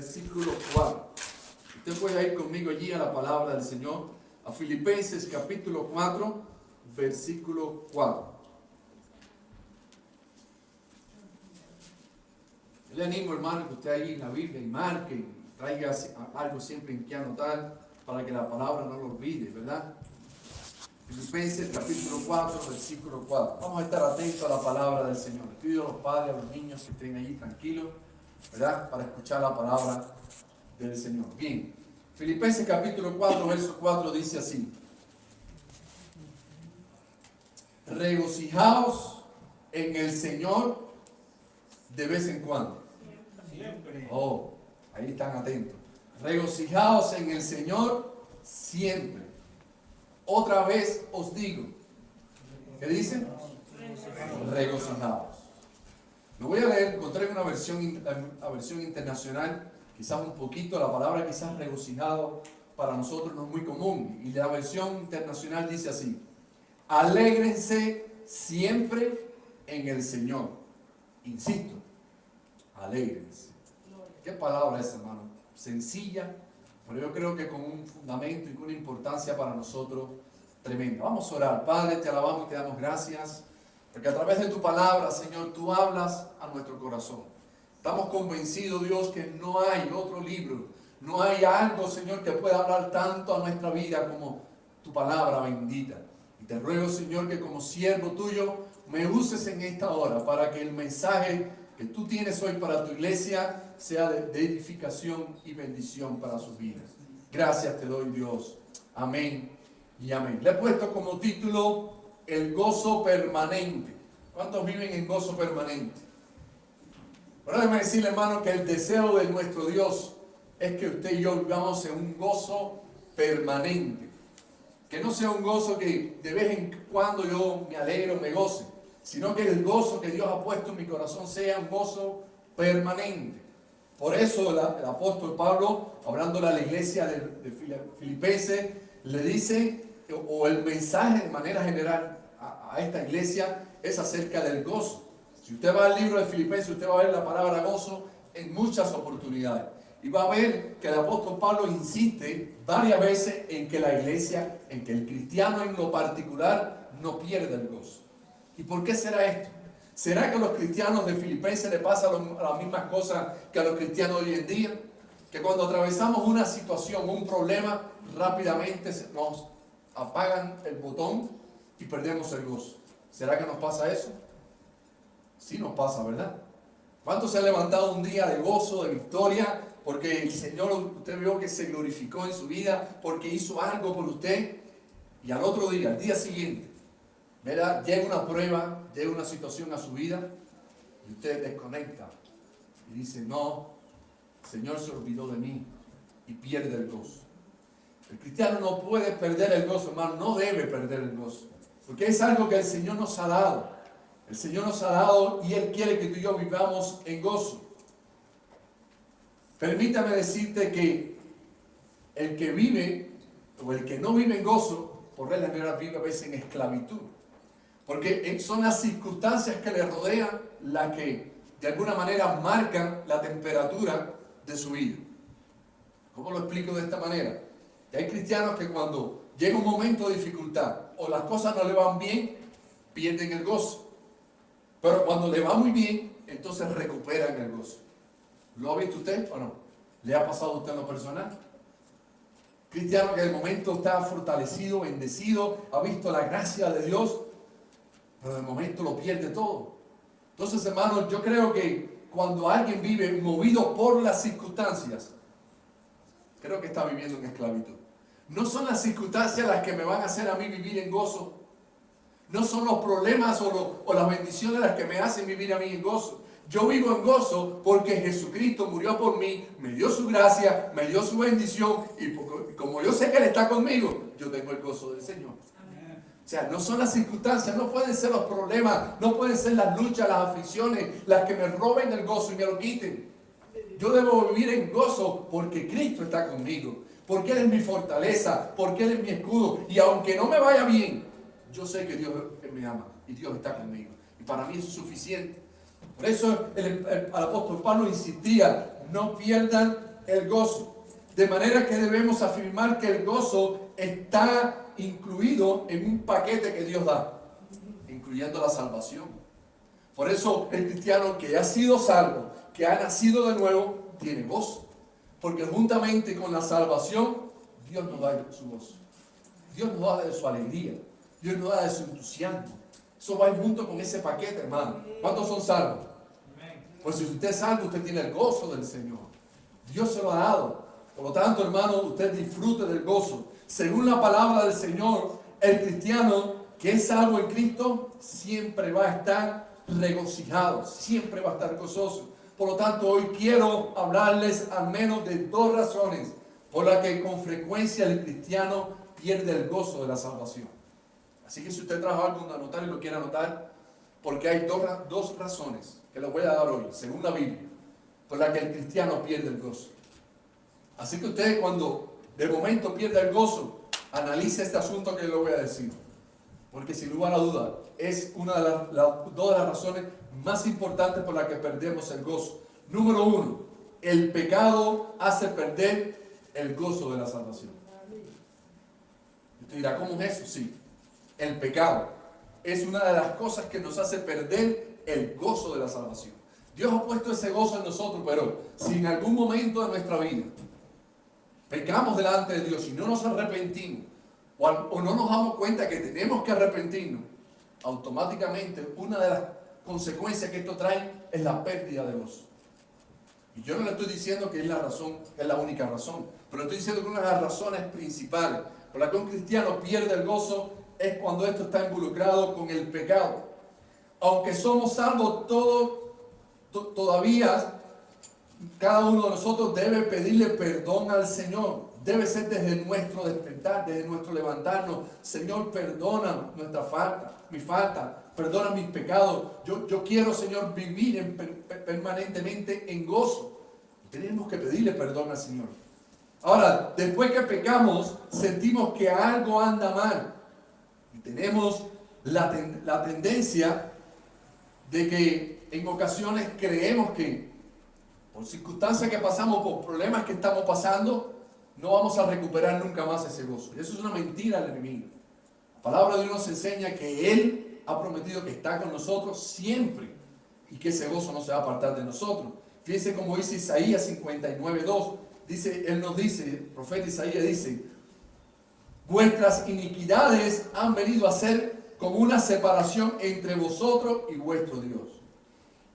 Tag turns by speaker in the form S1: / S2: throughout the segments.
S1: versículo 4. Usted puede ir conmigo allí a la palabra del Señor, a Filipenses capítulo 4, versículo 4. Yo le animo, hermano, que usted ahí en la Biblia y marque, traiga algo siempre en que anotar para que la palabra no lo olvide, ¿verdad? Filipenses capítulo 4, versículo 4. Vamos a estar atentos a la palabra del Señor. Les pido a los padres, a los niños que estén allí tranquilos, ¿verdad? Para escuchar la palabra del Señor. Bien, Filipenses capítulo 4, verso 4 dice así: regocijaos en el Señor de vez en cuando. Siempre. Oh, ahí están atentos. Regocijaos en el Señor siempre. Otra vez os digo. ¿Qué dice? Regocijaos. Lo voy a leer, encontré una versión internacional, quizás un poquito, la palabra quizás regocijado para nosotros no es muy común. Y la versión internacional dice así: alégrense siempre en el Señor. Insisto, alégrense. ¿Qué palabra es, hermano? Sencilla, pero yo creo que con un fundamento y con una importancia para nosotros tremenda. Vamos a orar. Padre, te alabamos y te damos gracias, porque a través de tu palabra, Señor, tú hablas a nuestro corazón. Estamos convencidos, Dios, que no hay otro libro, no hay algo, Señor, que pueda hablar tanto a nuestra vida como tu palabra bendita. Y te ruego, Señor, que como siervo tuyo me uses en esta hora para que el mensaje que tú tienes hoy para tu iglesia sea de edificación y bendición para sus vidas. Gracias te doy, Dios. Amén y amén. Le he puesto como título el gozo permanente. ¿Cuántos viven en gozo permanente? Pero déjeme decirle, hermano, que el deseo de nuestro Dios es que usted y yo vivamos en un gozo permanente. Que no sea un gozo que de vez en cuando yo me alegro, me goce, sino que el gozo que Dios ha puesto en mi corazón sea un gozo permanente. Por eso el apóstol Pablo, hablándole a la iglesia de Filipenses, le dice, o el mensaje de manera general a esta iglesia es acerca del gozo. Si usted va al libro de Filipenses, usted va a ver la palabra gozo en muchas oportunidades. Y va a ver que el apóstol Pablo insiste varias veces en que la iglesia, en que el cristiano en lo particular no pierda el gozo. ¿Y por qué será esto? ¿Será que a los cristianos de Filipenses le pasa las mismas cosas que a los cristianos de hoy en día? Que cuando atravesamos una situación, un problema, rápidamente nos apagan el botón y perdemos el gozo. ¿Será que nos pasa eso? Sí nos pasa, ¿verdad? ¿Cuántos se han levantado un día de gozo, de victoria? Porque el Señor, usted vio que se glorificó en su vida, porque hizo algo por usted. Y al otro día, al día siguiente, ¿verdad? Llega una prueba, llega una situación a su vida y usted desconecta y dice: no, el Señor se olvidó de mí, y pierde el gozo. El cristiano no puede perder el gozo, hermano, no debe perder el gozo, porque es algo que el Señor nos ha dado. El Señor nos ha dado y Él quiere que tú y yo vivamos en gozo. Permítame decirte que el que vive o el que no vive en gozo, por regla general vive a veces en esclavitud. Porque son las circunstancias que le rodean las que de alguna manera marcan la temperatura de su vida. ¿Cómo lo explico de esta manera? Que hay cristianos que cuando llega un momento de dificultad o las cosas no le van bien, pierden el gozo. Pero cuando le va muy bien, entonces recuperan el gozo. ¿Lo ha visto usted o no? ¿Le ha pasado a usted en lo personal? Cristiano que de momento está fortalecido, bendecido, ha visto la gracia de Dios, pero de momento lo pierde todo. Entonces, hermanos, yo creo que cuando alguien vive movido por las circunstancias, creo que está viviendo en esclavitud. No son las circunstancias las que me van a hacer a mí vivir en gozo. No son los problemas o las bendiciones las que me hacen vivir a mí en gozo. Yo vivo en gozo porque Jesucristo murió por mí, me dio su gracia, me dio su bendición, y como yo sé que Él está conmigo, yo tengo el gozo del Señor. O sea, no son las circunstancias, no pueden ser los problemas, no pueden ser las luchas, las aflicciones, las que me roben el gozo y me lo quiten. Yo debo vivir en gozo porque Cristo está conmigo, porque Él es mi fortaleza, porque Él es mi escudo. Y aunque no me vaya bien, yo sé que Dios me ama y Dios está conmigo. Y para mí eso es suficiente. Por eso el apóstol Pablo insistía: no pierdan el gozo. De manera que debemos afirmar que el gozo está incluido en un paquete que Dios da, incluyendo la salvación. Por eso el cristiano que ha sido salvo, que ha nacido de nuevo, tiene gozo. Porque juntamente con la salvación, Dios nos da su gozo. Dios nos da de su alegría. Dios nos da de su entusiasmo. Eso va junto con ese paquete, hermano. ¿Cuántos son salvos? Pues si usted es salvo, usted tiene el gozo del Señor. Dios se lo ha dado. Por lo tanto, hermano, usted disfrute del gozo. Según la palabra del Señor, el cristiano que es salvo en Cristo siempre va a estar regocijado, siempre va a estar gozoso. Por lo tanto, hoy quiero hablarles al menos de dos razones por las que con frecuencia el cristiano pierde el gozo de la salvación. Así que si usted trajo algo de anotar y lo quiere anotar, porque hay dos razones que les voy a dar hoy, según la Biblia, por las que el cristiano pierde el gozo. Así que usted cuando de momento pierde el gozo, analice este asunto que le voy a decir. Porque sin lugar a duda es una de dos de las razones más importantes por las que perdemos el gozo. Número uno, el pecado hace perder el gozo de la salvación. Y usted dirá, ¿cómo es eso? Sí, el pecado es una de las cosas que nos hace perder el gozo de la salvación. Dios ha puesto ese gozo en nosotros, pero si en algún momento de nuestra vida pecamos delante de Dios y no nos arrepentimos, o no nos damos cuenta que tenemos que arrepentirnos, automáticamente una de las consecuencias que esto trae es la pérdida de gozo. Y yo no le estoy diciendo que es la razón, es la única razón, pero estoy diciendo que una de las razones principales por las que un cristiano pierde el gozo es cuando esto está involucrado con el pecado. Aunque somos salvos todavía cada uno de nosotros debe pedirle perdón al Señor. Debe ser desde nuestro despertar, desde nuestro levantarnos. Señor, perdona nuestra falta, mi falta, perdona mis pecados. Yo quiero, Señor, vivir permanentemente en gozo. Tenemos que pedirle perdón al Señor. Ahora, después que pecamos, sentimos que algo anda mal. Y tenemos la tendencia de que en ocasiones creemos que por circunstancias que pasamos, por problemas que estamos pasando, no vamos a recuperar nunca más ese gozo. Y eso es una mentira del enemigo. La palabra de Dios nos enseña que Él ha prometido que está con nosotros siempre y que ese gozo no se va a apartar de nosotros. Fíjense como dice Isaías 59:2. Él nos dice, el profeta Isaías dice, vuestras iniquidades han venido a ser como una separación entre vosotros y vuestro Dios.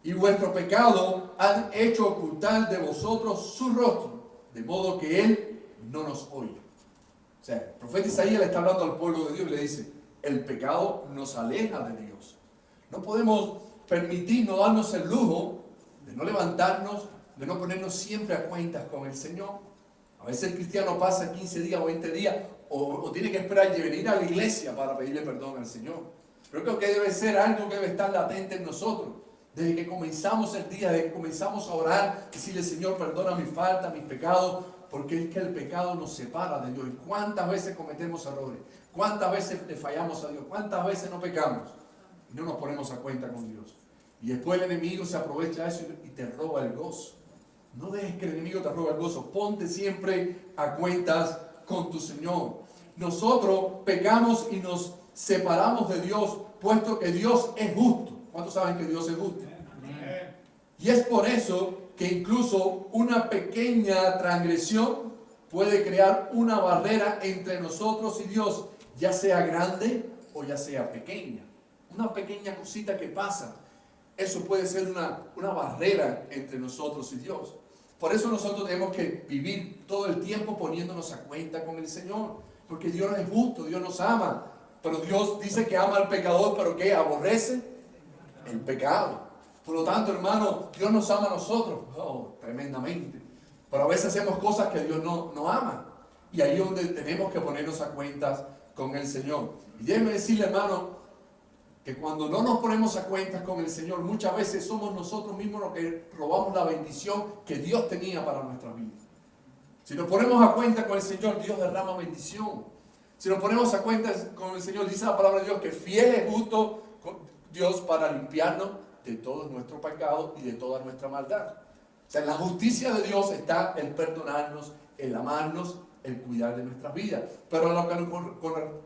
S1: Y vuestro pecado han hecho ocultar de vosotros su rostro, de modo que Él no nos oye. O sea, el profeta Isaías le está hablando al pueblo de Dios y le dice, el pecado nos aleja de Dios. No podemos permitirnos darnos el lujo de no levantarnos, de no ponernos siempre a cuentas con el Señor. A veces el cristiano pasa 15 días o 20 días o tiene que esperar y venir a la iglesia para pedirle perdón al Señor. Pero creo que debe ser algo que debe estar latente en nosotros. Desde que comenzamos el día, desde que comenzamos a orar, decirle, Señor, perdona mis faltas, mis pecados, porque es que el pecado nos separa de Dios. ¿Y cuántas veces cometemos errores? ¿Cuántas veces le fallamos a Dios? ¿Cuántas veces no pecamos? Y no nos ponemos a cuenta con Dios. Y después el enemigo se aprovecha de eso y te roba el gozo. No dejes que el enemigo te robe el gozo. Ponte siempre a cuentas con tu Señor. Nosotros pecamos y nos separamos de Dios, puesto que Dios es justo. ¿Cuántos saben que Dios es justo? Y es por eso que incluso una pequeña transgresión puede crear una barrera entre nosotros y Dios, ya sea grande o ya sea pequeña. Una pequeña cosita que pasa, eso puede ser una barrera entre nosotros y Dios. Por eso nosotros tenemos que vivir todo el tiempo poniéndonos a cuenta con el Señor, porque Dios es justo, Dios nos ama, pero Dios dice que ama al pecador, pero ¿qué? Aborrece el pecado. Por lo tanto, hermano, Dios nos ama a nosotros, tremendamente. Pero a veces hacemos cosas que Dios no ama. Y ahí es donde tenemos que ponernos a cuentas con el Señor. Y déjeme decirle, hermano, que cuando no nos ponemos a cuentas con el Señor, muchas veces somos nosotros mismos los que robamos la bendición que Dios tenía para nuestra vida. Si nos ponemos a cuenta con el Señor, Dios derrama bendición. Si nos ponemos a cuenta con el Señor, dice la palabra de Dios que fiel es justo Dios para limpiarnos de todos nuestros pecados y de toda nuestra maldad. O sea, en la justicia de Dios está el perdonarnos, el amarnos, el cuidar de nuestras vidas. Pero lo que nos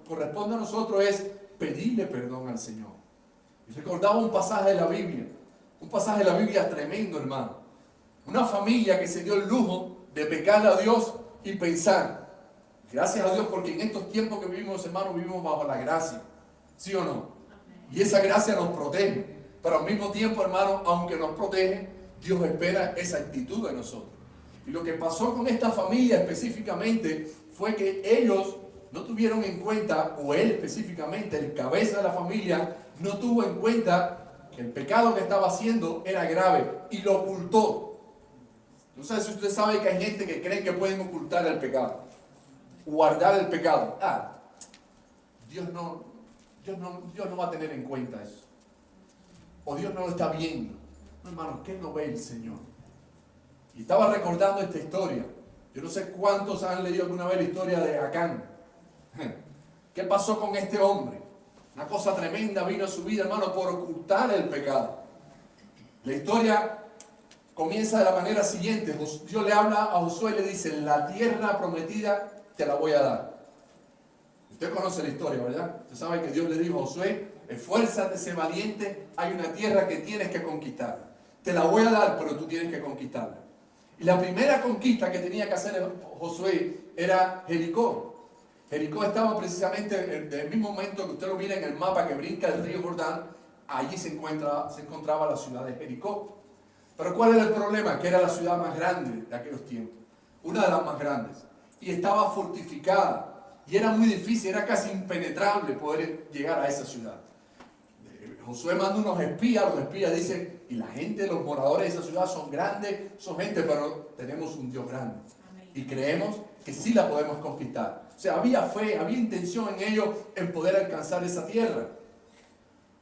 S1: corresponde a nosotros es pedirle perdón al Señor. Y recordaba un pasaje de la Biblia tremendo, hermano. Una familia que se dio el lujo de pecarle a Dios y pensar, gracias a Dios porque en estos tiempos que vivimos, hermano, vivimos bajo la gracia. ¿Sí o no? Y esa gracia nos protege. Pero al mismo tiempo, hermano, aunque nos protege, Dios espera esa actitud de nosotros. Y lo que pasó con esta familia específicamente fue que ellos no tuvieron en cuenta, o él específicamente, el cabeza de la familia, no tuvo en cuenta que el pecado que estaba haciendo era grave y lo ocultó. No sé si usted sabe que hay gente que cree que pueden ocultar el pecado, guardar el pecado. Dios no va a tener en cuenta eso. O Dios no lo está viendo. No, hermano, ¿qué no ve el Señor? Y estaba recordando esta historia. Yo no sé cuántos han leído alguna vez la historia de Acán. ¿Qué pasó con este hombre? Una cosa tremenda vino a su vida, hermano, por ocultar el pecado. La historia comienza de la manera siguiente. Dios le habla a Josué y le dice, la tierra prometida te la voy a dar. Usted conoce la historia, ¿verdad? Usted sabe que Dios le dijo a Josué, esfuérzate, sé valiente, hay una tierra que tienes que conquistar. Te la voy a dar, pero tú tienes que conquistarla. Y la primera conquista que tenía que hacer Josué era Jericó. Jericó estaba precisamente en el mismo momento que usted lo mira en el mapa que brinca el río Jordán, allí se encontraba la ciudad de Jericó. Pero ¿cuál era el problema? Que era la ciudad más grande de aquellos tiempos, una de las más grandes, y estaba fortificada, y era muy difícil, era casi impenetrable poder llegar a esa ciudad. Josué manda unos espías, los espías dicen, y la gente, los moradores de esa ciudad son grandes, son gente, pero tenemos un Dios grande. Y creemos que sí la podemos conquistar. O sea, había fe, había intención en ellos en poder alcanzar esa tierra.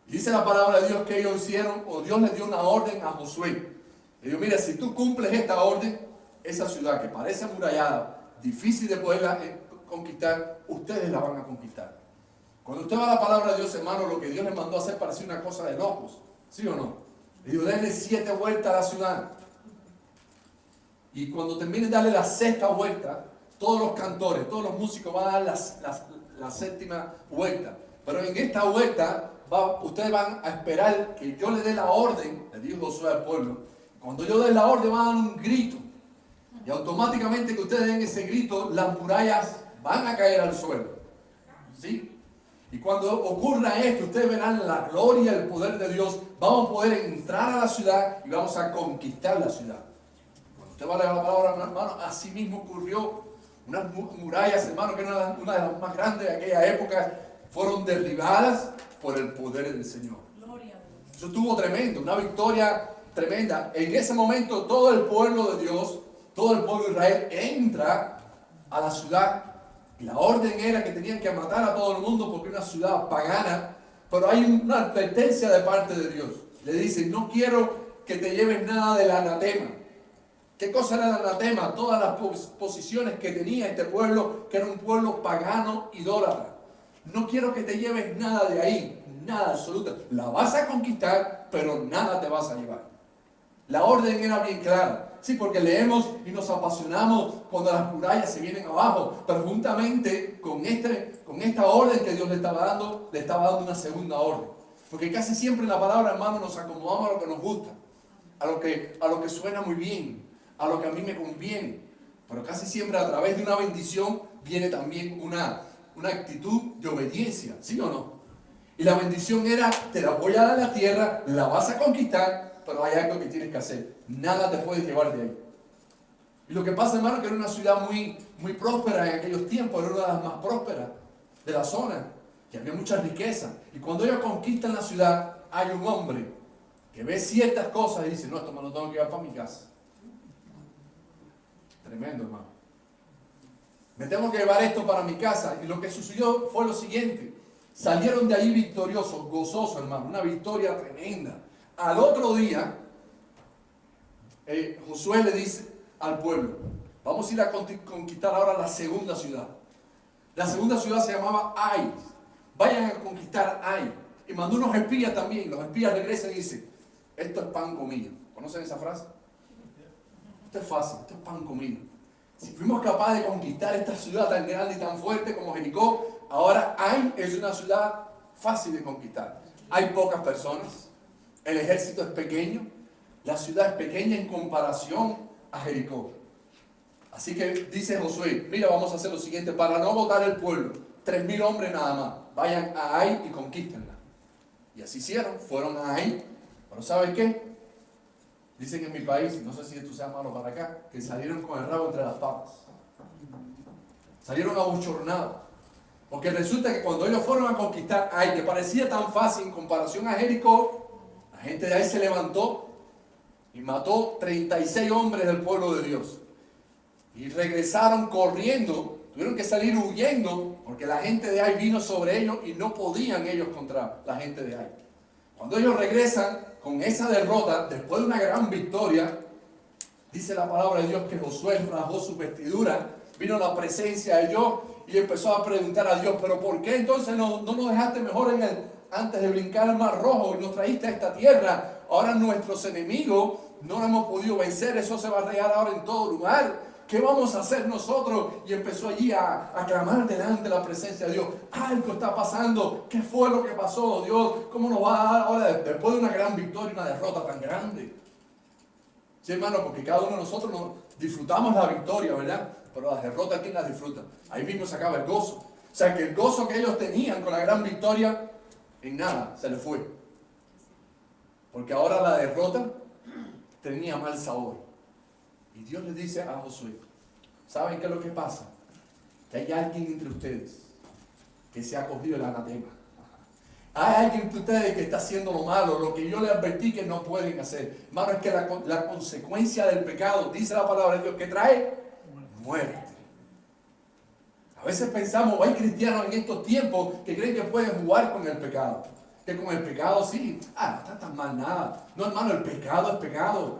S1: Y dice la palabra de Dios que ellos hicieron, o Dios les dio una orden a Josué. Le dijo, mira, si tú cumples esta orden, esa ciudad que parece amurallada, difícil de poderla conquistar, ustedes la van a conquistar. Cuando usted va a la palabra de Dios, hermano, lo que Dios les mandó a hacer parecía una cosa de locos. ¿Sí o no? Le dijo, denle 7 vueltas a la ciudad. Y cuando terminen de darle la 6ª vuelta, todos los cantores, todos los músicos van a dar la 7ª vuelta. Pero en esta vuelta, ustedes van a esperar que yo le dé la orden, le dijo Josué al pueblo. Cuando yo dé la orden, van a dar un grito. Y automáticamente que ustedes den ese grito, las murallas van a caer al suelo. ¿Sí? Y cuando ocurra esto, ustedes verán la gloria y el poder de Dios. Vamos a poder entrar a la ciudad y vamos a conquistar la ciudad. Cuando usted va a leer la palabra, hermano, así mismo ocurrió. Unas murallas, hermano, que eran una de las más grandes de aquella época, fueron derribadas por el poder del Señor. Eso estuvo tremendo, una victoria tremenda. En ese momento todo el pueblo de Dios, todo el pueblo de Israel entra a la ciudad. Y la orden era que tenían que matar a todo el mundo porque era una ciudad pagana. Pero hay una advertencia de parte de Dios. Le dice, no quiero que te lleves nada del anatema. ¿Qué cosa era el anatema? Todas las posiciones que tenía este pueblo, que era un pueblo pagano, idólatra. No quiero que te lleves nada de ahí, nada absoluto. La vas a conquistar, pero nada te vas a llevar. La orden era bien clara. Sí, porque leemos y nos apasionamos cuando las murallas se vienen abajo, pero juntamente con esta orden que Dios le estaba dando una segunda orden. Porque casi siempre en la palabra, hermano, nos acomodamos a lo que nos gusta, a lo que suena muy bien, a lo que a mí me conviene. Pero casi siempre a través de una bendición viene también una actitud de obediencia, ¿sí o no? Y la bendición era, te la voy a dar a la tierra, la vas a conquistar, pero hay algo que tienes que hacer. Nada te puedes llevar de ahí. Y lo que pasa, hermano, que era una ciudad muy, muy próspera en aquellos tiempos, era una de las más prósperas de la zona, que había mucha riqueza. Y cuando ellos conquistan la ciudad, hay un hombre que ve ciertas cosas y dice, no, esto me lo tengo que llevar para mi casa. Tremendo, hermano. Me tengo que llevar esto para mi casa. Y lo que sucedió fue lo siguiente. Salieron de ahí victoriosos, gozosos, hermano. Una victoria tremenda. Al otro día, Josué le dice al pueblo, vamos a ir a conquistar ahora la segunda ciudad. La segunda ciudad se llamaba Ai. Vayan a conquistar Ai. Y mandó unos espías también. Los espías regresan y dicen, esto es pan comido. ¿Conocen esa frase? esto es fácil, esto es pan comido. Si fuimos capaces de conquistar esta ciudad tan grande y tan fuerte como Jericó, ahora Ai es una ciudad fácil de conquistar. Hay pocas personas, el ejército es pequeño, la ciudad es pequeña en comparación a Jericó. Así que dice Josué, mira, vamos a hacer lo siguiente, para no botar el pueblo, 3,000 hombres nada más, vayan a Ai y conquístenla. Y así hicieron, fueron a Ai, pero ¿saben qué? Dicen en mi país, no sé si esto sea malo para acá, que salieron con el rabo entre las patas. Salieron abochornados. Porque resulta que cuando ellos fueron a conquistar Ai, que parecía tan fácil en comparación a Jericó, la gente de Ai se levantó y mató 36 hombres del pueblo de Dios. Y regresaron corriendo, tuvieron que salir huyendo, porque la gente de Ai vino sobre ellos y no podían ellos contra la gente de Ai. Cuando ellos regresan con esa derrota, después de una gran victoria, dice la palabra de Dios que Josué rasgó su vestidura, vino la presencia de Dios y empezó a preguntar a Dios, pero ¿por qué entonces no nos dejaste mejor antes de brincar el mar rojo y nos trajiste a esta tierra? Ahora nuestros enemigos no lo hemos podido vencer, eso se va a regar ahora en todo lugar. ¿Qué vamos a hacer nosotros? Y empezó allí a clamar delante de la presencia de Dios. Algo está pasando. ¿Qué fue lo que pasó, Dios? ¿Cómo nos va a dar ahora después de una gran victoria, una derrota tan grande? Sí, hermano, porque cada uno de nosotros disfrutamos la victoria, ¿verdad? Pero las derrotas, ¿quién las disfruta? Ahí mismo se acaba el gozo. O sea, que el gozo que ellos tenían con la gran victoria, en nada, se les fue. Porque ahora la derrota tenía mal sabor. Y Dios le dice a Josué, ¿saben qué es lo que pasa? Que hay alguien entre ustedes que se ha cogido el anatema. Hay alguien entre ustedes que está haciendo lo malo, lo que yo les advertí que no pueden hacer. Hermano, es que la consecuencia del pecado, dice la palabra de Dios, que trae muerte. A veces pensamos, hay cristianos en estos tiempos que creen que pueden jugar con el pecado. Que con el pecado sí, no está tan mal nada. No, hermano, el pecado es pecado.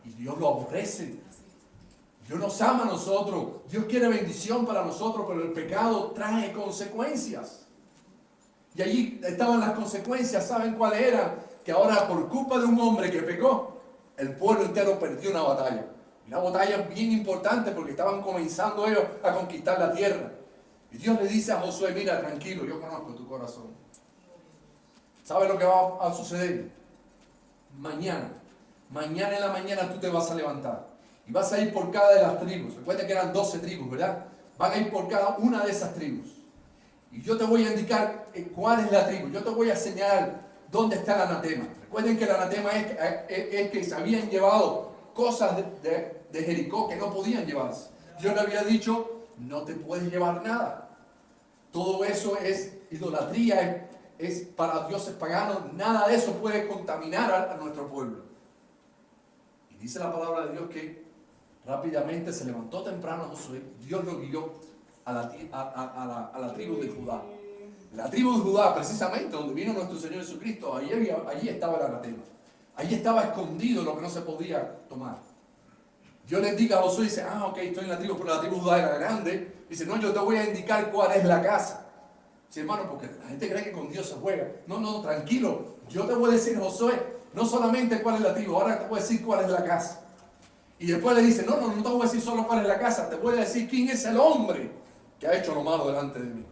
S1: Y Dios lo aborrece. Dios nos ama a nosotros. Dios quiere bendición para nosotros, pero el pecado trae consecuencias. Y allí estaban las consecuencias. ¿Saben cuáles eran? Que ahora por culpa de un hombre que pecó, el pueblo entero perdió una batalla. Una batalla bien importante porque estaban comenzando ellos a conquistar la tierra. Y Dios le dice a Josué, mira, tranquilo, yo conozco tu corazón. ¿Sabes lo que va a suceder? Mañana en la mañana tú te vas a levantar. Y vas a ir por cada de las tribus. Recuerden que eran 12 tribus, ¿verdad? Van a ir por cada una de esas tribus. Y yo te voy a indicar cuál es la tribu. Yo te voy a señalar dónde está el anatema. Recuerden que el anatema es que se habían llevado cosas de Jericó que no podían llevarse. Yo le había dicho, no te puedes llevar nada. Todo eso es idolatría, es para dioses paganos. Nada de eso puede contaminar a nuestro pueblo. Y dice la palabra de Dios que rápidamente se levantó temprano Josué. Dios lo guió a la tribu de Judá. La tribu de Judá, precisamente, donde vino nuestro Señor Jesucristo, allí estaba el anatema. Allí estaba escondido lo que no se podía tomar. Dios les diga a Josué, dice, ok, estoy en la tribu, pero la tribu de Judá era grande. Dice, no, yo te voy a indicar cuál es la casa. Sí, hermano, porque la gente cree que con Dios se juega. No, tranquilo. Yo te voy a decir, Josué, no solamente cuál es la tribu, ahora te voy a decir cuál es la casa. Y después le dice, no te voy a decir solo cuál es la casa, te voy a decir quién es el hombre que ha hecho lo malo delante de mí.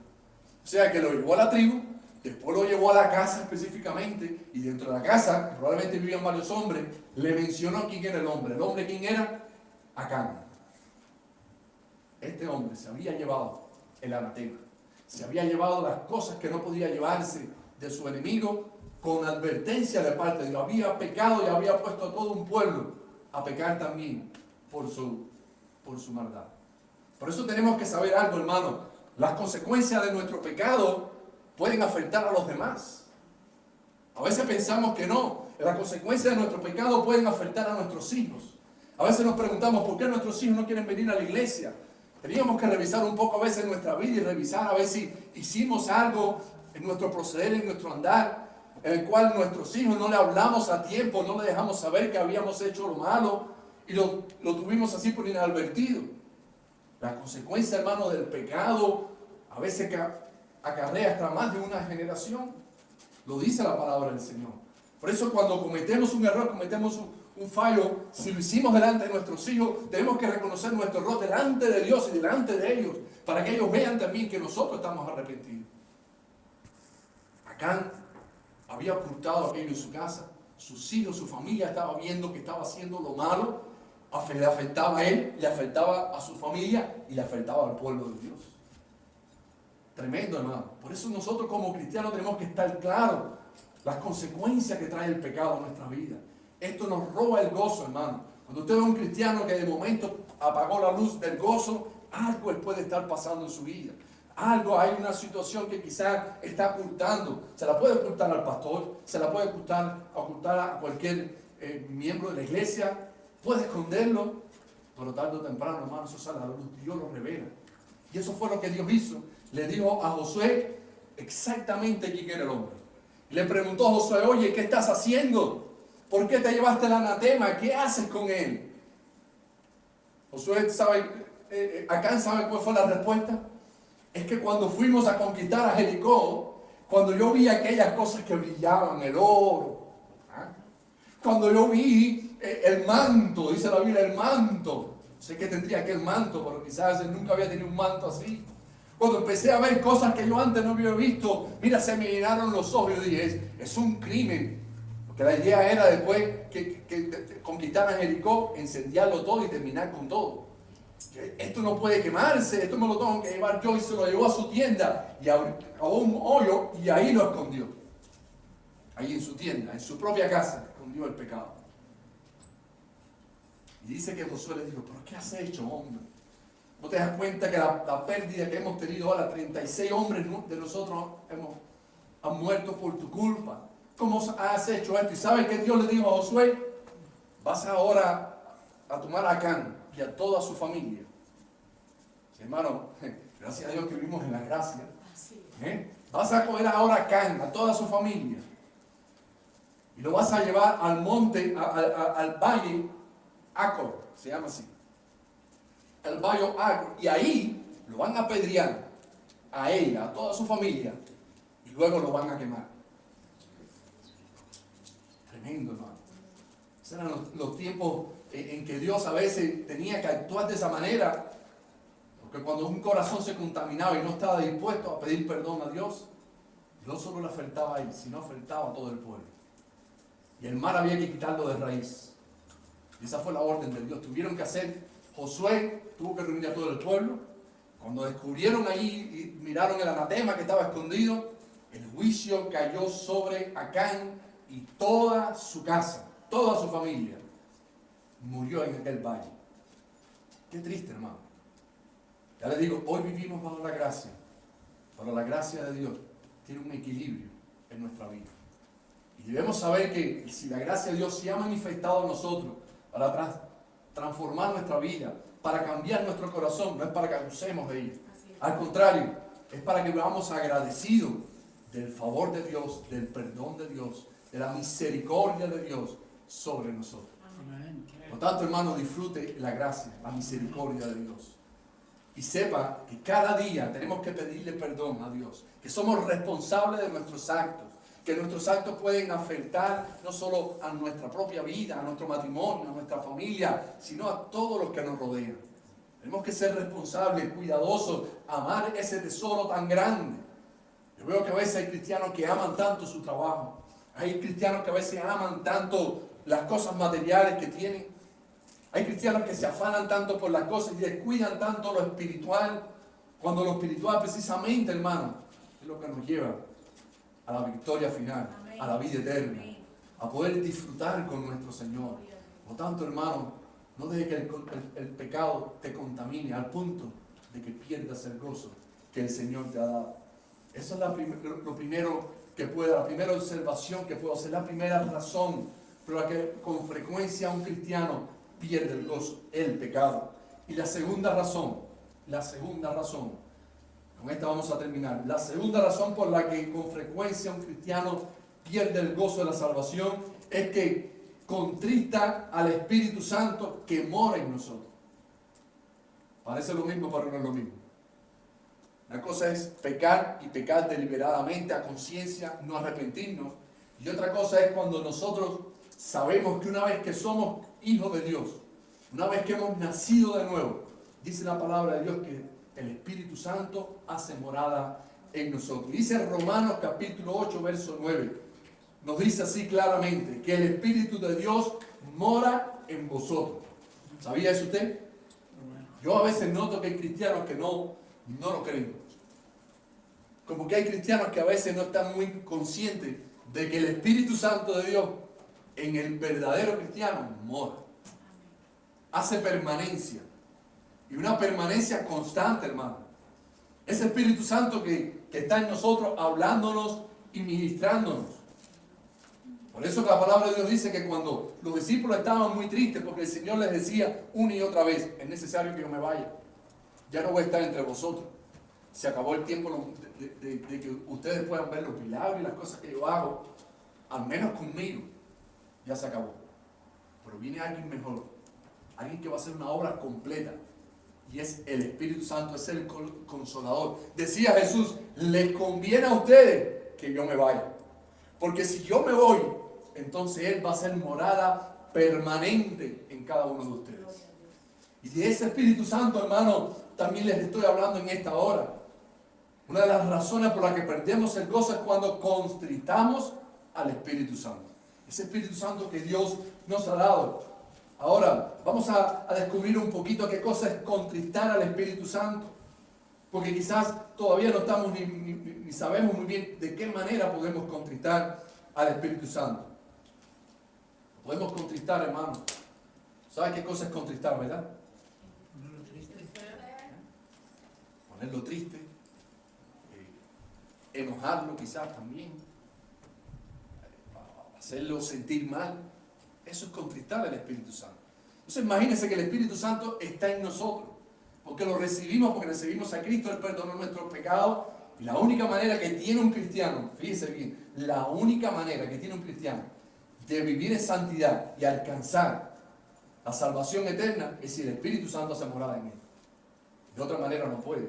S1: O sea, que lo llevó a la tribu, después lo llevó a la casa específicamente, y dentro de la casa, probablemente vivían varios hombres, le mencionó quién era el hombre. ¿El hombre quién era? Acán. Este hombre se había llevado el anatema, se había llevado las cosas que no podía llevarse de su enemigo, con advertencia de parte de Dios. Había pecado y había puesto a todo un pueblo a pecar también por su maldad. Por eso tenemos que saber algo, hermano. Las consecuencias de nuestro pecado pueden afectar a los demás. A veces pensamos que no. Las consecuencias de nuestro pecado pueden afectar a nuestros hijos. A veces nos preguntamos por qué nuestros hijos no quieren venir a la iglesia. Teníamos que revisar un poco a veces nuestra vida y revisar a ver si hicimos algo en nuestro proceder, en nuestro andar, en el cual nuestros hijos no le hablamos a tiempo, no le dejamos saber que habíamos hecho lo malo y lo tuvimos así por inadvertido. La consecuencia, hermano, del pecado a veces acarrea hasta más de una generación. Lo dice la palabra del Señor. Por eso cuando cometemos un error, cometemos un fallo, si lo hicimos delante de nuestros hijos, tenemos que reconocer nuestro error delante de Dios y delante de ellos, para que ellos vean también que nosotros estamos arrepentidos. Acán había ocultado aquello en su casa, sus hijos, su familia estaba viendo que estaba haciendo lo malo, le afectaba a él, le afectaba a su familia y le afectaba al pueblo de Dios. Tremendo, hermano. Por eso nosotros como cristianos tenemos que estar claros las consecuencias que trae el pecado a nuestra vida. Esto nos roba el gozo, hermano. Cuando usted ve a un cristiano que de momento apagó la luz del gozo, algo puede estar pasando en su vida. Algo, hay una situación que quizás está ocultando. Se la puede ocultar al pastor, se la puede ocultar a cualquier miembro de la iglesia. Puede esconderlo, pero tarde o temprano, hermano, eso sale a la luz. Dios lo revela. Y eso fue lo que Dios hizo. Le dijo a Josué exactamente quién era el hombre. Y le preguntó a Josué, oye, ¿qué estás haciendo? ¿Por qué te llevaste el anatema? ¿Qué haces con él? Josué sabe, Acán sabe cuál fue la respuesta. Es que cuando fuimos a conquistar a Jericó, cuando yo vi aquellas cosas que brillaban, el oro, cuando yo vi el manto, dice la Biblia, el manto, sé que tendría aquel manto, pero quizás él nunca había tenido un manto así. Cuando empecé a ver cosas que yo antes no había visto, mira, se me llenaron los ojos y dije, es un crimen. Porque la idea era después que conquistaran Jericó, incendiarlo todo y terminar con todo. Esto no puede quemarse, esto me lo tengo que llevar yo, y se lo llevó a su tienda y abrió un hoyo y ahí lo escondió. Ahí en su tienda, en su propia casa, escondió el pecado. Y dice que Josué le dijo, ¿pero qué has hecho, hombre? ¿No te das cuenta que la pérdida que hemos tenido ahora, 36 hombres de nosotros han muerto por tu culpa? ¿Cómo has hecho esto? ¿Y sabes qué Dios le dijo a Josué? Vas ahora a tomar a Acán y a toda su familia. Sí, hermano, gracias a Dios que vivimos en la gracia. Vas a coger ahora a Acán, a toda su familia. Y lo vas a llevar al monte, al valle Acor, se llama así. El valle Acor. Y ahí lo van a apedrear a ella, a toda su familia. Y luego lo van a quemar. Tremendo, hermano. Esos eran los tiempos en que Dios a veces tenía que actuar de esa manera, porque cuando un corazón se contaminaba y no estaba dispuesto a pedir perdón a Dios, no solo le afectaba a él, sino afectaba a todo el pueblo. Y el mal había que quitarlo de raíz. Y esa fue la orden de Dios. Tuvieron que hacer, Josué tuvo que reunir a todo el pueblo. Cuando descubrieron ahí y miraron el anatema que estaba escondido, el juicio cayó sobre Acán y toda su casa, toda su familia. Murió en aquel valle. Qué triste, hermano. Ya les digo, hoy vivimos bajo la gracia, pero la gracia de Dios tiene un equilibrio en nuestra vida. Y debemos saber que si la gracia de Dios se ha manifestado en nosotros para transformar nuestra vida, para cambiar nuestro corazón, no es para que abusemos de ella. Al contrario, es para que vivamos agradecidos del favor de Dios, del perdón de Dios, de la misericordia de Dios sobre nosotros. Por tanto, hermano, disfrute la gracia, la misericordia de Dios. Y sepa que cada día tenemos que pedirle perdón a Dios, que somos responsables de nuestros actos, que nuestros actos pueden afectar no solo a nuestra propia vida, a nuestro matrimonio, a nuestra familia, sino a todos los que nos rodean. Tenemos que ser responsables, cuidadosos, amar ese tesoro tan grande. Yo veo que a veces hay cristianos que aman tanto su trabajo, hay cristianos que a veces aman tanto las cosas materiales que tienen. Hay cristianos que se afanan tanto por las cosas y descuidan tanto lo espiritual, cuando lo espiritual precisamente, hermano, es lo que nos lleva a la victoria final, a la vida eterna, a poder disfrutar con nuestro Señor. Por tanto, hermano, no deje que el pecado te contamine al punto de que pierdas el gozo que el Señor te ha dado. Esa es lo primero que puedo, la primera observación que puedo hacer, la primera razón por la que con frecuencia un cristiano pierde el gozo, el pecado. Y la segunda razón, con esta vamos a terminar, la segunda razón por la que con frecuencia un cristiano pierde el gozo de la salvación es que contrista al Espíritu Santo que mora en nosotros. Parece lo mismo, pero no es lo mismo. Una cosa es pecar y pecar deliberadamente, a conciencia, no arrepentirnos. Y otra cosa es cuando nosotros sabemos que una vez que somos hijos de Dios, una vez que hemos nacido de nuevo, dice la palabra de Dios que el Espíritu Santo hace morada en nosotros. Dice Romanos capítulo 8, verso 9. Nos dice así claramente, que el Espíritu de Dios mora en vosotros. ¿Sabía eso usted? Yo a veces noto que hay cristianos que no lo creen. Como que hay cristianos que a veces no están muy conscientes de que el Espíritu Santo de Dios en el verdadero cristiano mora. Hace permanencia. Y una permanencia constante, hermano. Ese Espíritu Santo que está en nosotros hablándonos y ministrándonos. Por eso que la palabra de Dios dice que cuando los discípulos estaban muy tristes porque el Señor les decía una y otra vez, es necesario que yo me vaya. Ya no voy a estar entre vosotros. Se acabó el tiempo de que ustedes puedan ver los milagros y las cosas que yo hago. Al menos conmigo. Ya se acabó. Pero viene alguien mejor. Alguien que va a hacer una obra completa. Y es el Espíritu Santo, es el consolador. Decía Jesús, les conviene a ustedes que yo me vaya. Porque si yo me voy, entonces Él va a ser morada permanente en cada uno de ustedes. Y de ese Espíritu Santo, hermano, también les estoy hablando en esta hora. Una de las razones por las que perdemos el gozo es cuando constritamos al Espíritu Santo. Ese Espíritu Santo que Dios nos ha dado. Ahora, vamos a descubrir un poquito qué cosa es contristar al Espíritu Santo. Porque quizás todavía no estamos ni sabemos muy bien de qué manera podemos contristar al Espíritu Santo. Podemos contristar, hermano. ¿Sabe qué cosa es contristar, verdad?
S2: Ponerlo triste.
S1: Ponerlo triste. Enojarlo quizás también. Hacerlo sentir mal. Eso es contristar al Espíritu Santo. Entonces imagínense que el Espíritu Santo está en nosotros. Porque lo recibimos, porque recibimos a Cristo, Él perdonó nuestros pecados. Y la única manera que tiene un cristiano, fíjense bien, la única manera que tiene un cristiano de vivir en santidad y alcanzar la salvación eterna es si el Espíritu Santo hace morada en él. De otra manera no puede.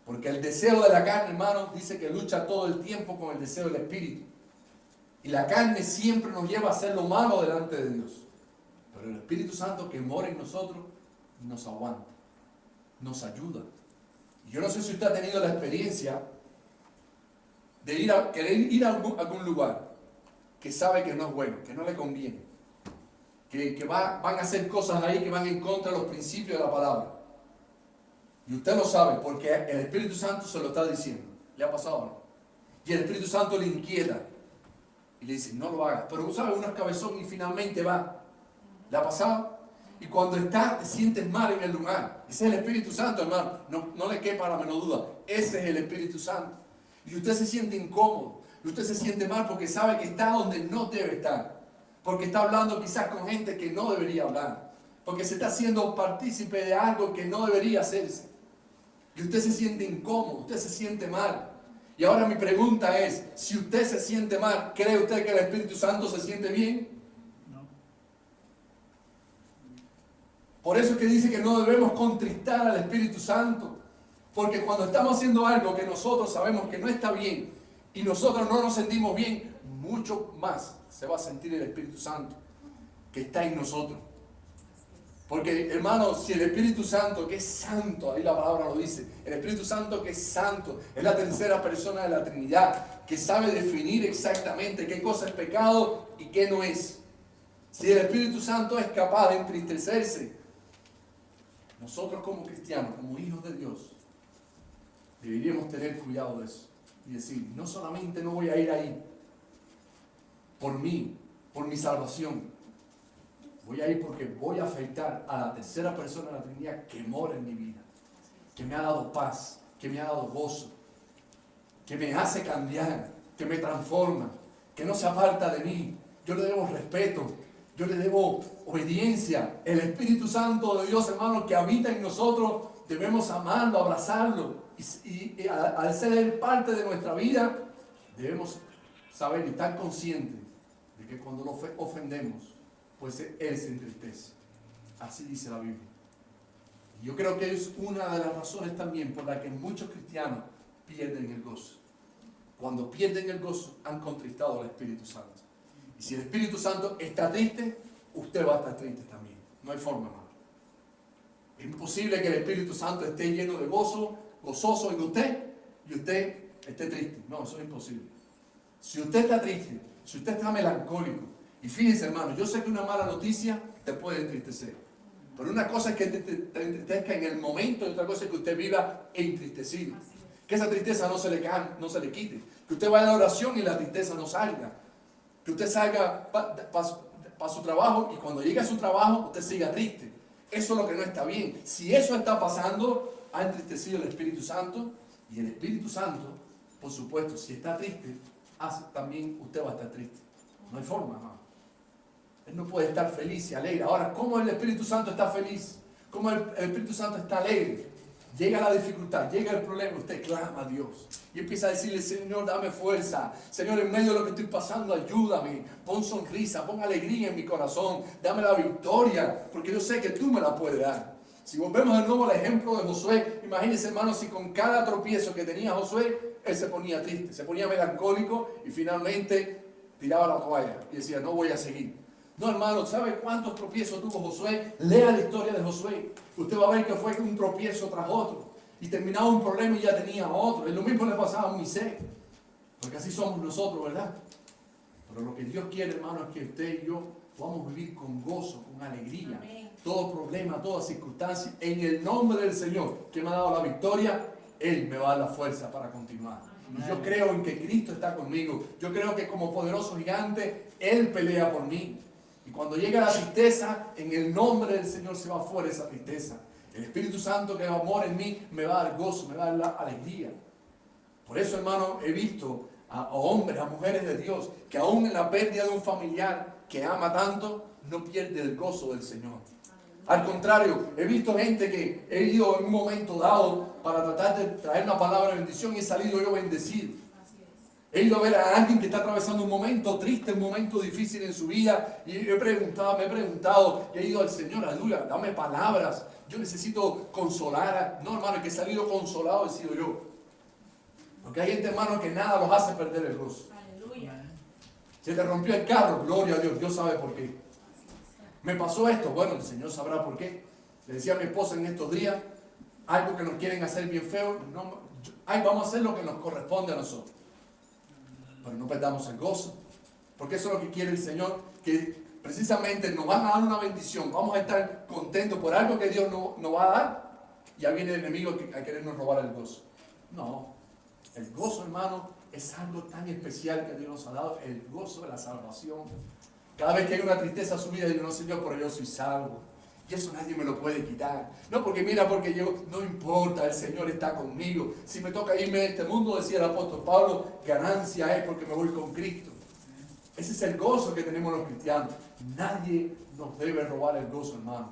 S1: Porque el deseo de la carne, hermano, dice que lucha todo el tiempo con el deseo del Espíritu. Y la carne siempre nos lleva a hacer lo malo delante de Dios. Pero el Espíritu Santo que mora en nosotros nos aguanta, nos ayuda. Y yo no sé si usted ha tenido la experiencia de querer ir a algún lugar que sabe que no es bueno, que no le conviene, que van a hacer cosas ahí que van en contra de los principios de la palabra. Y usted lo sabe porque el Espíritu Santo se lo está diciendo. ¿Le ha pasado o no? Y el Espíritu Santo le inquieta y le dice, no lo hagas. Pero sabe, uno es cabezón y finalmente va. ¿Le ha pasado? Y cuando te sientes mal en el lugar. Ese es el Espíritu Santo, hermano. No le quepa la menor duda. Ese es el Espíritu Santo. Y usted se siente incómodo. Y usted se siente mal porque sabe que está donde no debe estar. Porque está hablando quizás con gente que no debería hablar. Porque se está haciendo partícipe de algo que no debería hacerse. Y usted se siente incómodo. Usted se siente mal. Y ahora mi pregunta es, si usted se siente mal, ¿cree usted que el Espíritu Santo se siente bien? Por eso es que dice que no debemos contristar al Espíritu Santo. Porque cuando estamos haciendo algo que nosotros sabemos que no está bien y nosotros no nos sentimos bien, mucho más se va a sentir el Espíritu Santo que está en nosotros. Porque, hermanos, si el Espíritu Santo, que es santo, ahí la palabra lo dice, el Espíritu Santo que es santo, es la tercera persona de la Trinidad, que sabe definir exactamente qué cosa es pecado y qué no es. Si el Espíritu Santo es capaz de entristecerse, nosotros como cristianos, como hijos de Dios, deberíamos tener cuidado de eso. Y decir, no solamente no voy a ir ahí por mí, por mi salvación. Voy a ir porque voy a afectar a la tercera persona de la Trinidad que mora en mi vida. Que me ha dado paz, que me ha dado gozo, que me hace cambiar, que me transforma, que no se aparta de mí. Yo le debo respeto. Yo le debo obediencia. El Espíritu Santo de Dios, hermano, que habita en nosotros, debemos amarlo, abrazarlo. Y al ser Él parte de nuestra vida, debemos saber y estar conscientes de que cuando lo ofendemos, pues Él se entristece. Así dice la Biblia. Y yo creo que es una de las razones también por la que muchos cristianos pierden el gozo. Cuando pierden el gozo, han contristado al Espíritu Santo. Y si el Espíritu Santo está triste, usted va a estar triste también. No hay forma, hermano. Es imposible que el Espíritu Santo esté lleno de gozo, gozoso en usted, y usted esté triste. No, eso es imposible. Si usted está triste, si usted está melancólico, y fíjense, hermano, yo sé que una mala noticia te puede entristecer. Pero una cosa es que te entristezca en el momento y otra cosa es que usted viva entristecido. Que esa tristeza no se le quite. Que usted vaya a la oración y la tristeza no salga. Que usted salga para su trabajo y cuando llegue a su trabajo usted siga triste. Eso es lo que no está bien. Si eso está pasando, ha entristecido el Espíritu Santo. Y el Espíritu Santo, por supuesto, si está triste, también usted va a estar triste. No hay forma, hermano. Él no puede estar feliz y alegre. Ahora, ¿cómo el Espíritu Santo está feliz? ¿Cómo el Espíritu Santo está alegre? Llega la dificultad, llega el problema, usted clama a Dios. Y empieza a decirle, Señor, dame fuerza. Señor, en medio de lo que estoy pasando, ayúdame. Pon sonrisa, pon alegría en mi corazón. Dame la victoria, porque yo sé que tú me la puedes dar. Si volvemos de nuevo al ejemplo de Josué, imagínense, hermanos, si con cada tropiezo que tenía Josué, él se ponía triste, se ponía melancólico y finalmente tiraba la toalla y decía, no voy a seguir. No, hermano, ¿sabe cuántos tropiezos tuvo Josué? Lea la historia de Josué. Usted va a ver que fue un tropiezo tras otro. Y terminaba un problema y ya tenía otro. Y lo mismo le pasaba a Moisés. Porque así somos nosotros, ¿verdad? Pero lo que Dios quiere, hermano, es que usted y yo podamos vivir con gozo, con alegría. Amén. Todo problema, toda circunstancia, en el nombre del Señor, que me ha dado la victoria, Él me va a dar la fuerza para continuar. Y yo creo en que Cristo está conmigo. Yo creo que como poderoso gigante, Él pelea por mí. Y cuando llega la tristeza, en el nombre del Señor se va fuera esa tristeza. El Espíritu Santo que es amor en mí me va a dar gozo, me va a dar la alegría. Por eso, hermano, he visto a hombres, a mujeres de Dios, que aún en la pérdida de un familiar que ama tanto, no pierde el gozo del Señor. Al contrario, he visto gente que he ido en un momento dado para tratar de traer una palabra de bendición y he salido yo bendecido. He ido a ver a alguien que está atravesando un momento triste, un momento difícil en su vida y me he preguntado, y he ido al Señor, aleluya, dame palabras, yo necesito consolar. No, hermano, el que he salido consolado he sido yo. Porque hay gente, hermano, que nada los hace perder el gozo. Aleluya. Se te rompió el carro, gloria a Dios, Dios sabe por qué. Me pasó esto, bueno, el Señor sabrá por qué. Le decía a mi esposa en estos días, algo que nos quieren hacer bien feo, vamos a hacer lo que nos corresponde a nosotros. Pero no perdamos el gozo, porque eso es lo que quiere el Señor, que precisamente nos van a dar una bendición, vamos a estar contentos por algo que Dios nos va a dar, y ya viene el enemigo a querernos robar el gozo. No, el gozo, hermano, es algo tan especial que Dios nos ha dado, el gozo de la salvación. Cada vez que hay una tristeza subida, digo, no, Señor, pero yo soy salvo. Y eso nadie me lo puede quitar. No porque mira, porque yo, no importa, el Señor está conmigo. Si me toca irme de este mundo, decía el apóstol Pablo, ganancia es porque me voy con Cristo. Ese es el gozo que tenemos los cristianos. Nadie nos debe robar el gozo, hermano.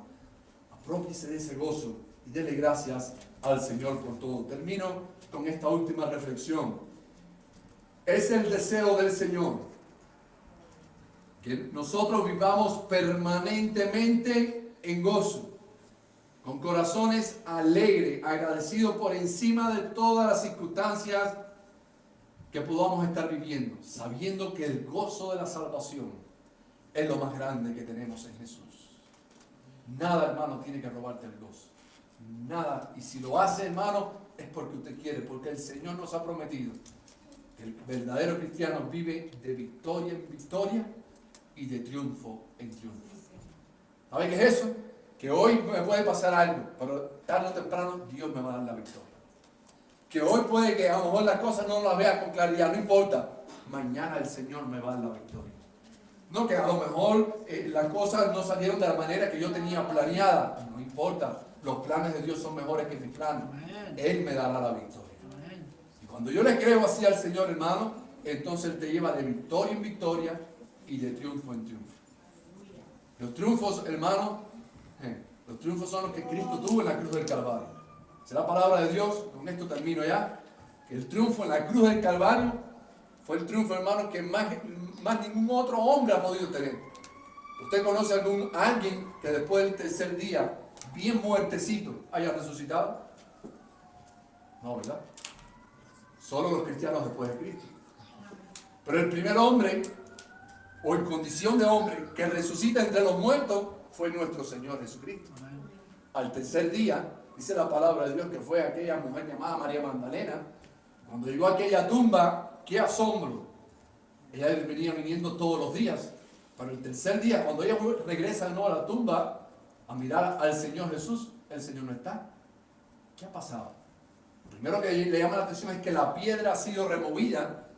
S1: Aprópiese de ese gozo y dele gracias al Señor por todo. Termino con esta última reflexión. Es el deseo del Señor que nosotros vivamos permanentemente en gozo, con corazones alegres, agradecidos por encima de todas las circunstancias que podamos estar viviendo, sabiendo que el gozo de la salvación es lo más grande que tenemos en Jesús. Nada, hermano, tiene que robarte el gozo. Nada. Y si lo hace, hermano, es porque usted quiere, porque el Señor nos ha prometido que el verdadero cristiano vive de victoria en victoria y de triunfo en triunfo. ¿Sabe qué es eso? Que hoy me puede pasar algo, pero tarde o temprano Dios me va a dar la victoria. Que hoy puede que a lo mejor las cosas no las vea con claridad, no importa. Mañana el Señor me va a dar la victoria. No que a lo mejor las cosas no salieron de la manera que yo tenía planeada. No importa, los planes de Dios son mejores que mis planes. Él me dará la victoria. Y cuando yo le creo así al Señor, hermano, entonces Él te lleva de victoria en victoria y de triunfo en triunfo. Los triunfos, hermano, los triunfos son los que Cristo tuvo en la cruz del Calvario. Esa es la palabra de Dios, con esto termino ya. Que el triunfo en la cruz del Calvario fue el triunfo, hermano, que más ningún otro hombre ha podido tener. ¿Usted conoce a alguien que después del tercer día, bien muertecito, haya resucitado? No, ¿verdad? Solo los cristianos después de Cristo. Pero el primer hombre o en condición de hombre, que resucita entre los muertos, fue nuestro Señor Jesucristo. Al tercer día, dice la palabra de Dios que fue aquella mujer llamada María Magdalena, cuando llegó a aquella tumba, qué asombro. Ella venía viniendo todos los días, pero el tercer día, cuando ella regresa de nuevo a la tumba a mirar al Señor Jesús, el Señor no está. ¿Qué ha pasado? Lo primero que le llama la atención es que la piedra ha sido removida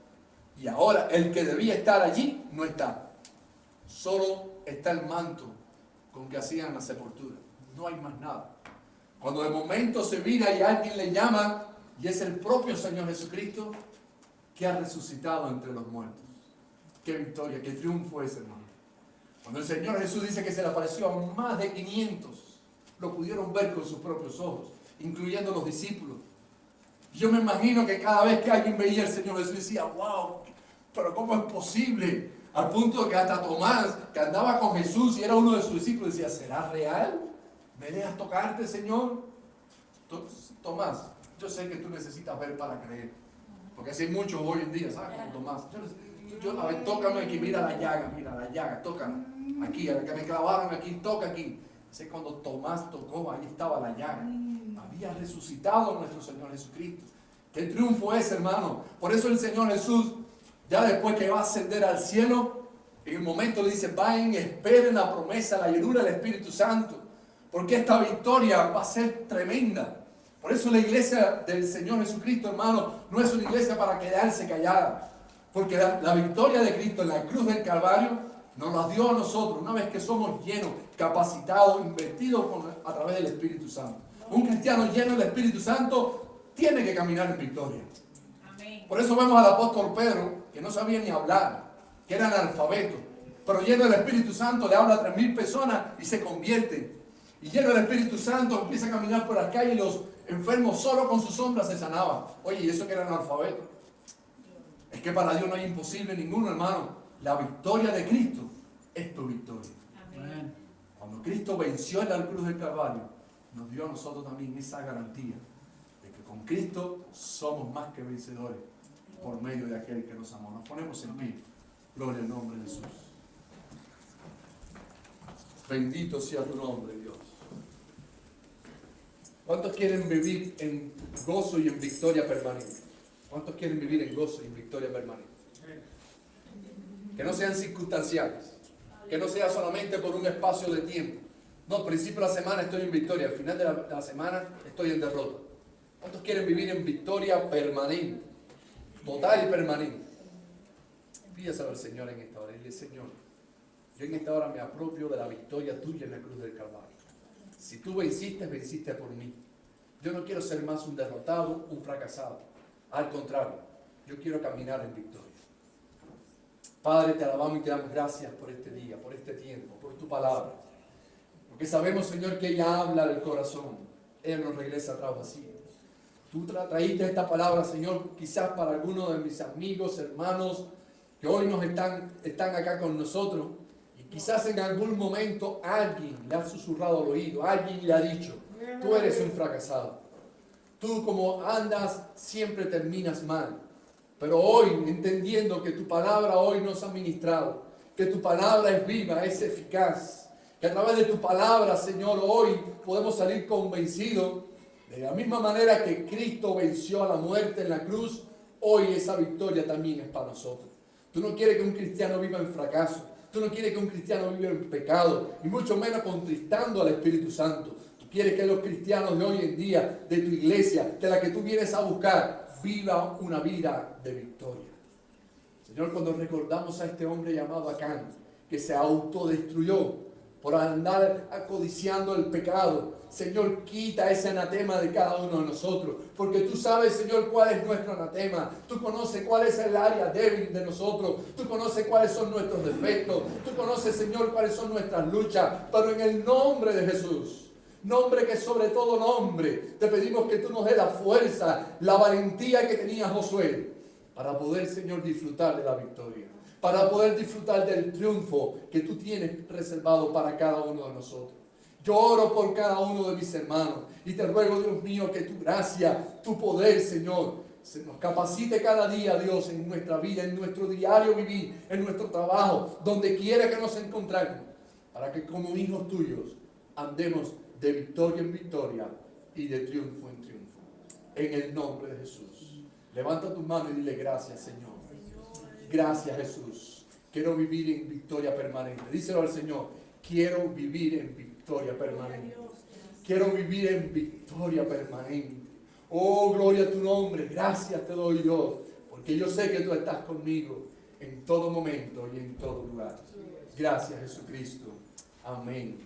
S1: y ahora el que debía estar allí no está. Solo está el manto con que hacían la sepultura. No hay más nada. Cuando de momento se mira y alguien le llama, y es el propio Señor Jesucristo que ha resucitado entre los muertos. Qué victoria, qué triunfo es, hermano. Cuando el Señor Jesús dice que se le apareció a más de 500, lo pudieron ver con sus propios ojos, incluyendo los discípulos. Yo me imagino que cada vez que alguien veía al Señor Jesús decía, wow, pero ¿cómo es posible? Al punto de que hasta Tomás, que andaba con Jesús y era uno de sus discípulos, decía, ¿será real? ¿Me dejas tocarte, Señor? Tomás, yo sé que tú necesitas ver para creer. Porque así hay muchos hoy en día, ¿sabes? Como Tomás. A ver, tócame aquí, mira la llaga, tócame. Aquí, a la que me clavaron aquí, toca aquí. Sé cuando Tomás tocó, ahí estaba la llaga. Había resucitado nuestro Señor Jesucristo. Qué triunfo es, hermano. Por eso el Señor Jesús, ya después que va a ascender al cielo, en un momento le dice, vayan, esperen la promesa, la llenura del Espíritu Santo. Porque esta victoria va a ser tremenda. Por eso la iglesia del Señor Jesucristo, hermano, no es una iglesia para quedarse callada. Porque la victoria de Cristo en la cruz del Calvario nos la dio a nosotros una vez que somos llenos, capacitados, invertidos a través del Espíritu Santo. Un cristiano lleno del Espíritu Santo tiene que caminar en victoria. Por eso vemos al apóstol Pedro, que no sabía ni hablar, que era analfabeto, pero lleno del Espíritu Santo le habla a 3,000 personas y se convierte. Y lleno del Espíritu Santo empieza a caminar por las calles y los enfermos solo con sus sombras se sanaban. Oye, ¿y eso que era analfabeto? Es que para Dios no hay imposible ninguno, hermano. La victoria de Cristo es tu victoria. Amén. Cuando Cristo venció en la cruz del Calvario, nos dio a nosotros también esa garantía de que con Cristo somos más que vencedores por medio de aquel que nos amó. Nos ponemos en pie. Gloria al nombre de Jesús. Bendito sea tu nombre, Dios. ¿Cuántos quieren vivir en gozo y en victoria permanente? ¿Cuántos quieren vivir en gozo y en victoria permanente? Que no sean circunstanciales, que no sea solamente por un espacio de tiempo. No, al principio de la semana estoy en victoria, al final de la semana estoy en derrota. ¿Cuántos quieren vivir en victoria permanente? Total y permanente. Pídeselo al Señor en esta hora. Dile, Señor, yo en esta hora me apropio de la victoria tuya en la cruz del Calvario. Si tú venciste, venciste por mí. Yo no quiero ser más un derrotado, un fracasado. Al contrario, yo quiero caminar en victoria. Padre, te alabamos y te damos gracias por este día, por este tiempo, por tu palabra. Porque sabemos, Señor, que ella habla del corazón. Ella no regresa atrás vacía. Tú traíste esta palabra, Señor, quizás para algunos de mis amigos, hermanos, que hoy están acá con nosotros. Y quizás en algún momento alguien le ha susurrado al oído, alguien le ha dicho, tú eres un fracasado. Tú como andas siempre terminas mal. Pero hoy, entendiendo que tu palabra hoy nos ha ministrado, que tu palabra es viva, es eficaz, que a través de tu palabra, Señor, hoy podemos salir convencidos, de la misma manera que Cristo venció a la muerte en la cruz, hoy esa victoria también es para nosotros. Tú no quieres que un cristiano viva en fracaso, tú no quieres que un cristiano viva en pecado, y mucho menos contristando al Espíritu Santo. Tú quieres que los cristianos de hoy en día, de tu iglesia, de la que tú vienes a buscar, viva una vida de victoria. Señor, cuando recordamos a este hombre llamado Acán, que se autodestruyó por andar acodiciando el pecado, Señor, quita ese anatema de cada uno de nosotros, porque tú sabes, Señor, cuál es nuestro anatema. Tú conoces cuál es el área débil de nosotros, tú conoces cuáles son nuestros defectos, tú conoces, Señor, cuáles son nuestras luchas, pero en el nombre de Jesús, nombre que sobre todo nombre, te pedimos que tú nos des la fuerza, la valentía que tenía Josué, para poder, Señor, disfrutar de la victoria, para poder disfrutar del triunfo que tú tienes reservado para cada uno de nosotros. Yo oro por cada uno de mis hermanos y te ruego, Dios mío, que tu gracia, tu poder, Señor, se nos capacite cada día, Dios, en nuestra vida, en nuestro diario vivir, en nuestro trabajo, donde quiera que nos encontremos, para que como hijos tuyos andemos de victoria en victoria y de triunfo en triunfo. En el nombre de Jesús. Levanta tu mano y dile gracias, Señor. Gracias, Jesús. Quiero vivir en victoria permanente. Díselo al Señor. Quiero vivir en victoria permanente. Quiero vivir en victoria permanente. Oh, gloria a tu nombre. Gracias te doy, Dios. Porque yo sé que tú estás conmigo en todo momento y en todo lugar. Gracias, Jesucristo. Amén.